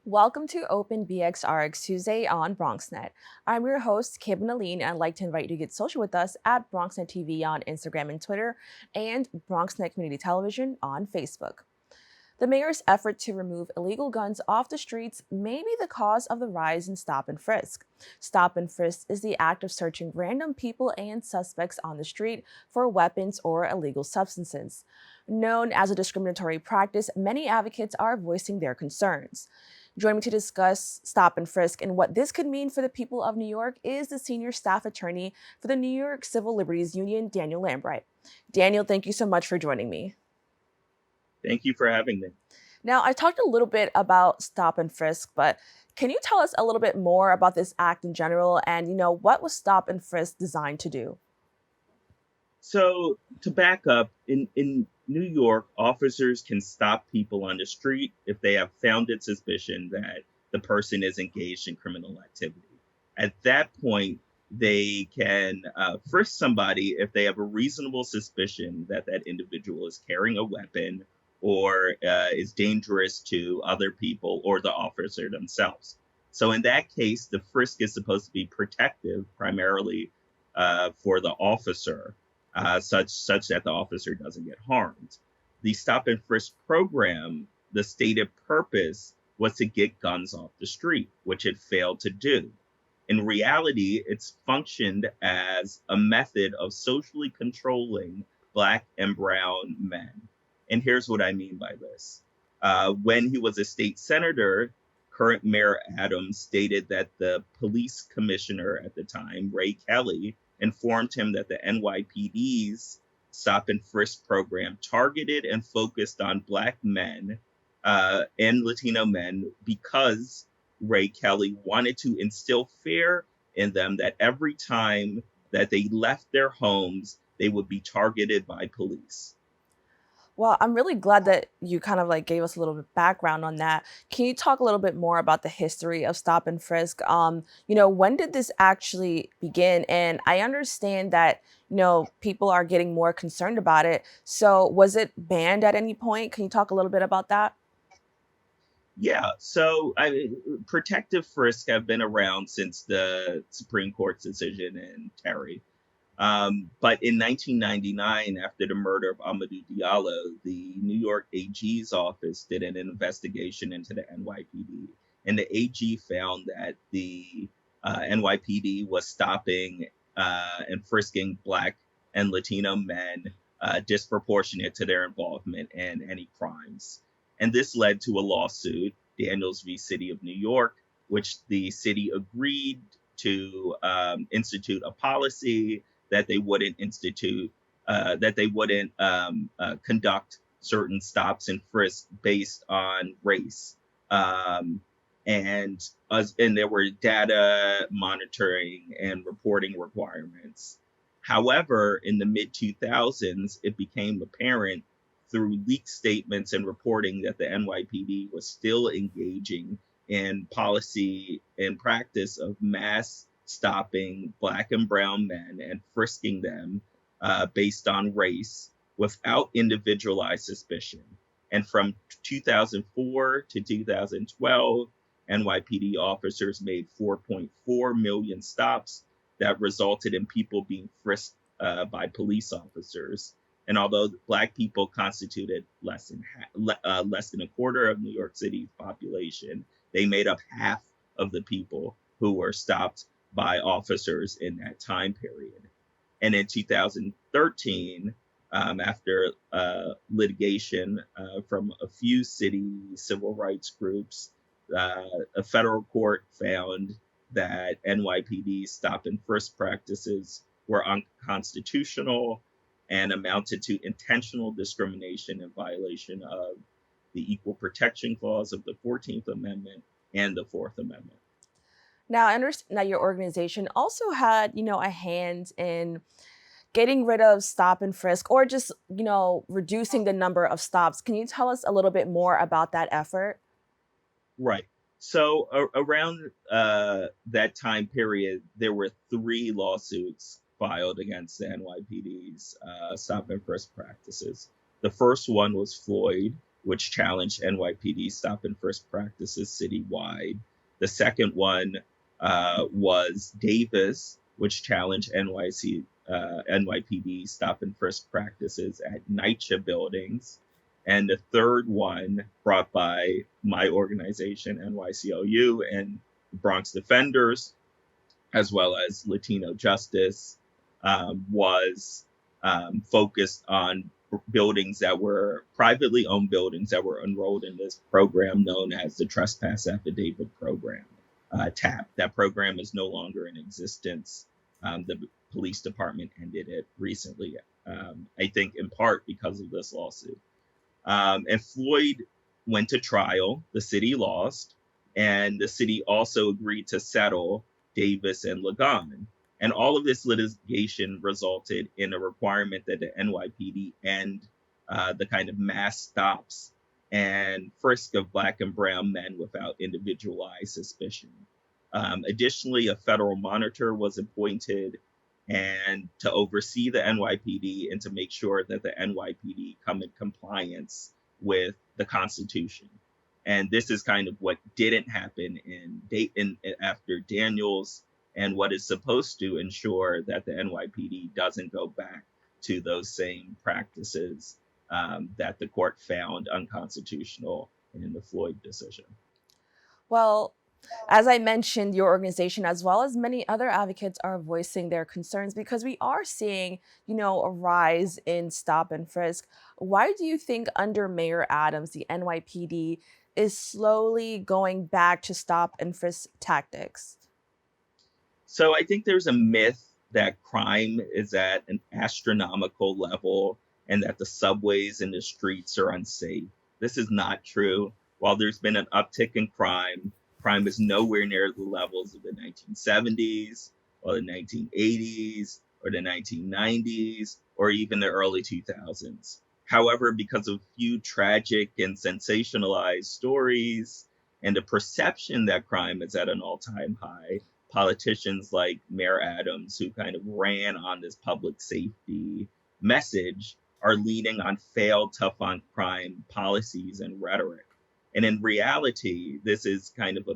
Welcome to Open BxRx Tuesday on BronxNet. I'm your host, Kibin Alleyne, and I'd like to invite you to get social with us at BronxNet TV on Instagram and Twitter, and BronxNet Community Television on Facebook. The mayor's effort to remove illegal guns off the streets may be the cause of the rise in stop and frisk. Stop and frisk is the act of searching random people and suspects on the street for weapons or illegal substances. Known as a discriminatory practice, many advocates are voicing their concerns. Joining me to discuss stop and frisk and what this could mean for the people of New York is the senior staff attorney for the New York Civil Liberties Union, Daniel Lambright. Daniel, thank you so much for joining me. Thank you for having me. Now, I talked a little bit about stop and frisk, but can you tell us a little bit more about this act in general and, what was stop and frisk designed to do? So, to back up, in New York, officers can stop people on the street if they have founded suspicion that the person is engaged in criminal activity. At that point, they can frisk somebody if they have a reasonable suspicion that that individual is carrying a weapon or is dangerous to other people or the officer themselves. So in that case, the frisk is supposed to be protective, primarily for the officer, such that the officer doesn't get harmed. The stop and frisk program, the stated purpose was to get guns off the street, which it failed to do. In reality, it's functioned as a method of socially controlling Black and brown men. And here's what I mean by this. When he was a state senator, current Mayor Adams stated that the police commissioner at the time, Ray Kelly, informed him that the NYPD's stop and frisk program targeted and focused on Black men and Latino men because Ray Kelly wanted to instill fear in them that every time that they left their homes, they would be targeted by police. Well, I'm really glad that you kind of gave us a little bit background on that. Can you talk a little bit more about the history of stop and frisk? When did this actually begin? And I understand that, people are getting more concerned about it. So was it banned at any point? Can you talk a little bit about that? Yeah, so protective frisk have been around since the Supreme Court's decision in Terry. But in 1999, after the murder of Amadou Diallo, the New York AG's office did an investigation into the NYPD. And the AG found that the NYPD was stopping and frisking Black and Latino men disproportionate to their involvement in any crimes. And this led to a lawsuit, Daniels v. City of New York, which the city agreed to institute a policy that they wouldn't conduct certain stops and frisks based on race. And there were data monitoring and reporting requirements. However, in the mid 2000s, it became apparent through leaked statements and reporting that the NYPD was still engaging in policy and practice of mass stopping Black and brown men and frisking them based on race without individualized suspicion. And from 2004 to 2012, NYPD officers made 4.4 million stops that resulted in people being frisked by police officers. And although Black people constituted less than a quarter of New York City's population, they made up half of the people who were stopped by officers in that time period. And in 2013, after litigation from a few city civil rights groups, a federal court found that NYPD's stop and frisk practices were unconstitutional and amounted to intentional discrimination in violation of the Equal Protection Clause of the 14th Amendment and the Fourth Amendment. Now, I understand that your organization also had, a hand in getting rid of stop and frisk or just, reducing the number of stops. Can you tell us a little bit more about that effort? Right. So around that time period, there were 3 lawsuits filed against the NYPD's stop and frisk practices. The first one was Floyd, which challenged NYPD stop and frisk practices citywide. The second one was Davis, which challenged NYPD stop and frisk practices at NYCHA buildings. And the third one, brought by my organization, NYCLU, and Bronx Defenders, as well as Latino Justice, was focused on buildings that were privately owned buildings that were enrolled in this program known as the Trespass Affidavit Program, TAP. That program is no longer in existence. The police department ended it recently, I think in part because of this lawsuit. And Floyd went to trial. The city lost, and the city also agreed to settle Davis and Ligon. And all of this litigation resulted in a requirement that the NYPD end the kind of mass stops and frisk of Black and brown men without individualized suspicion. Additionally, a federal monitor was appointed and to oversee the NYPD and to make sure that the NYPD come in compliance with the Constitution. And this is kind of what didn't happen after Daniels, and what is supposed to ensure that the NYPD doesn't go back to those same practices that the court found unconstitutional in the Floyd decision. Well, as I mentioned, your organization, as well as many other advocates, are voicing their concerns because we are seeing, a rise in stop and frisk. Why do you think under Mayor Adams, the NYPD is slowly going back to stop and frisk tactics? So I think there's a myth that crime is at an astronomical level and that the subways and the streets are unsafe. This is not true. While there's been an uptick in crime is nowhere near the levels of the 1970s or the 1980s or the 1990s or even the early 2000s. However, because of few tragic and sensationalized stories and the perception that crime is at an all-time high, politicians like Mayor Adams, who kind of ran on this public safety message, are leaning on failed tough on crime policies and rhetoric. And in reality, this is kind of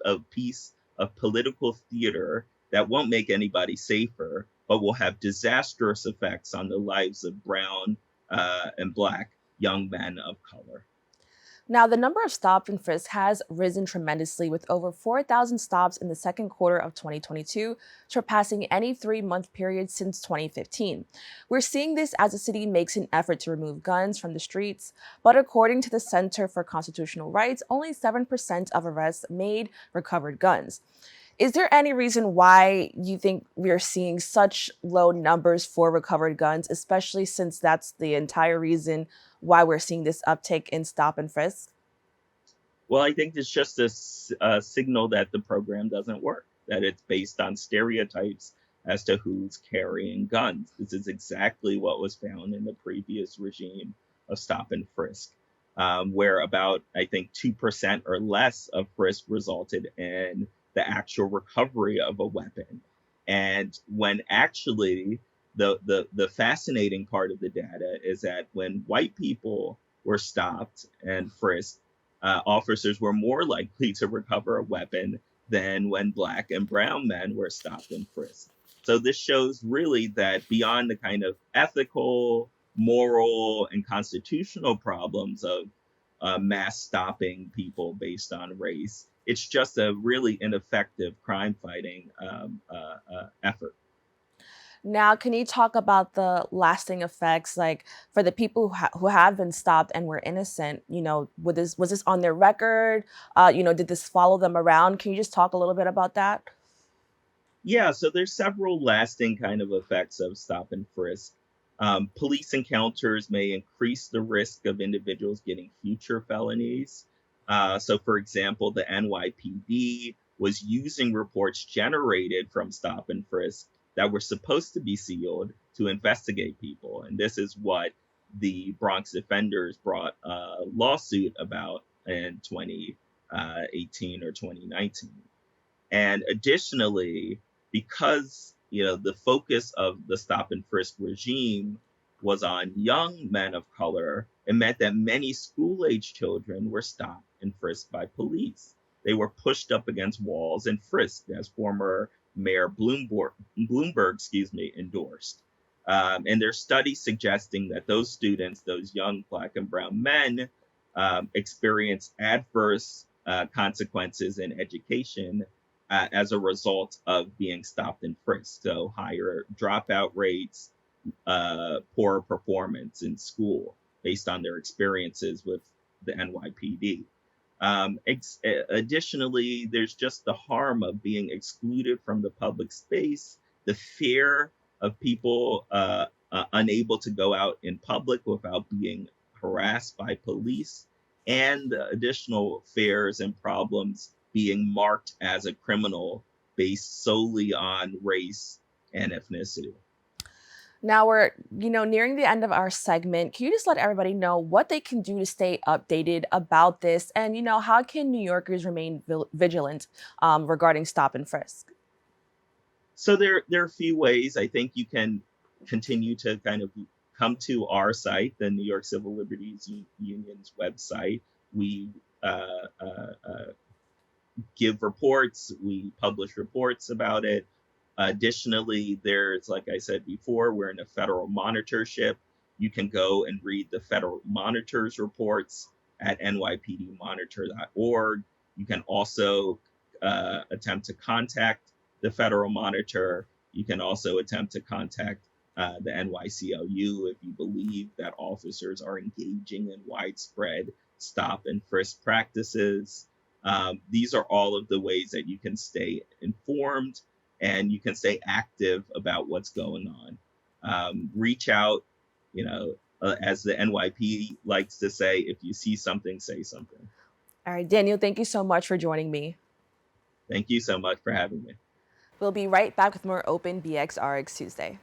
a piece of political theater that won't make anybody safer, but will have disastrous effects on the lives of brown and Black young men of color. Now, the number of stops and frisks has risen tremendously, with over 4,000 stops in the second quarter of 2022, surpassing any 3-month period since 2015. We're seeing this as the city makes an effort to remove guns from the streets, but according to the Center for Constitutional Rights, only 7% of arrests made recovered guns. Is there any reason why you think we're seeing such low numbers for recovered guns, especially since that's the entire reason why we're seeing this uptick in stop and frisk? Well, I think it's just a signal that the program doesn't work, that it's based on stereotypes as to who's carrying guns. This is exactly what was found in the previous regime of stop and frisk, where about, I think, 2% or less of frisk resulted in the actual recovery of a weapon. And when actually the fascinating part of the data is that when white people were stopped and frisked, officers were more likely to recover a weapon than when Black and brown men were stopped and frisked. So this shows really that beyond the kind of ethical, moral, and constitutional problems of mass stopping people based on race, it's just a really ineffective crime fighting effort. Now, can you talk about the lasting effects, like for the people who have been stopped and were innocent? Was this on their record? Did this follow them around? Can you just talk a little bit about that? Yeah, so there's several lasting kind of effects of stop and frisk. Police encounters may increase the risk of individuals getting future felonies. So, for example, the NYPD was using reports generated from stop and frisk that were supposed to be sealed to investigate people. And this is what the Bronx Defenders brought a lawsuit about in 2018 or 2019. And additionally, because the focus of the stop and frisk regime was on young men of color, it meant that many school-age children were stopped and frisked by police. They were pushed up against walls and frisked, as former Mayor Bloomberg, endorsed. And there's studies suggesting that those students, those young Black and brown men, experience adverse consequences in education as a result of being stopped and frisked. So higher dropout rates, poorer performance in school based on their experiences with the NYPD. Additionally, there's just the harm of being excluded from the public space, the fear of people unable to go out in public without being harassed by police, and additional fears and problems being marked as a criminal based solely on race and ethnicity. Now we're, nearing the end of our segment. Can you just let everybody know what they can do to stay updated about this? And, how can New Yorkers remain vigilant regarding stop and frisk? So there are a few ways. I think you can continue to kind of come to our site, the New York Civil Liberties Union's website. We give reports, we publish reports about it. Additionally, there's, like I said before, we're in a federal monitorship. You can go and read the federal monitors reports at nypdmonitor.org. You can also attempt to contact the federal monitor. You can also attempt to contact the NYCLU if you believe that officers are engaging in widespread stop and frisk practices. These are all of the ways that you can stay informed and you can stay active about what's going on. Reach out, as the NYP likes to say, if you see something, say something. All right, Daniel, thank you so much for joining me. Thank you so much for having me. We'll be right back with more Open BxRx Tuesday.